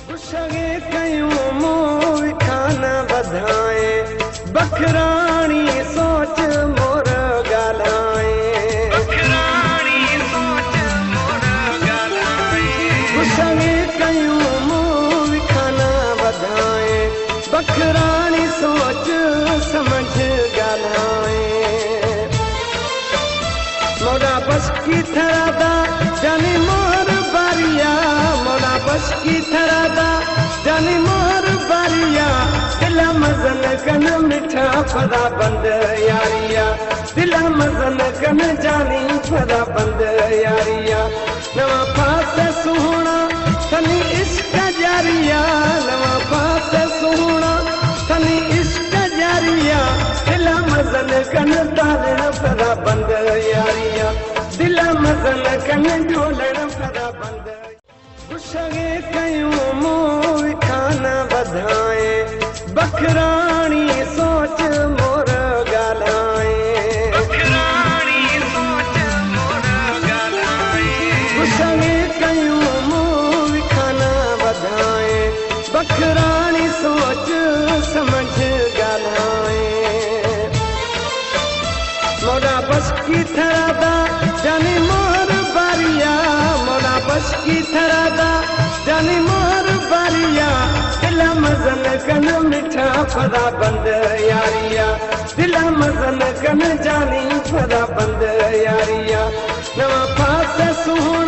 गुस्से कयूं मूं खाना बधाए बखराणी सोच मोर गालाए गुस्से कयूं मूं खाना बधाए बखराणी सोच समझ गालाए मोरा बस की थरादा जानी मोर बारिया मोरा बस की थरादा जानी मोर बारिया दिला मजन कन मिठा फदा बंद यारिया दिला मजन कन जानी फदा बंद यारिया नवा पास सुहना तनी इश्क जारिया नवा पास सुहना तनी इश्क जारिया दिला मजन कन तालन फदा बंद यारिया दिला मजन कन ढोलन फदा बंद गुस्से कयूं मूं खाना बधाए बखराणी सोच मोर गालाए गुस्से कयूं मूं खाना बधाए बखराणी सोच समझ गालाए मोरा बस की थरादा जानी मोर बारिया मोरा बस की थरादा जानी मोर बारिया दिला मजन कन मिठा फदा बंद यारिया दिला मजन कन जानी फदा बंद यारिया नवा पास सुहना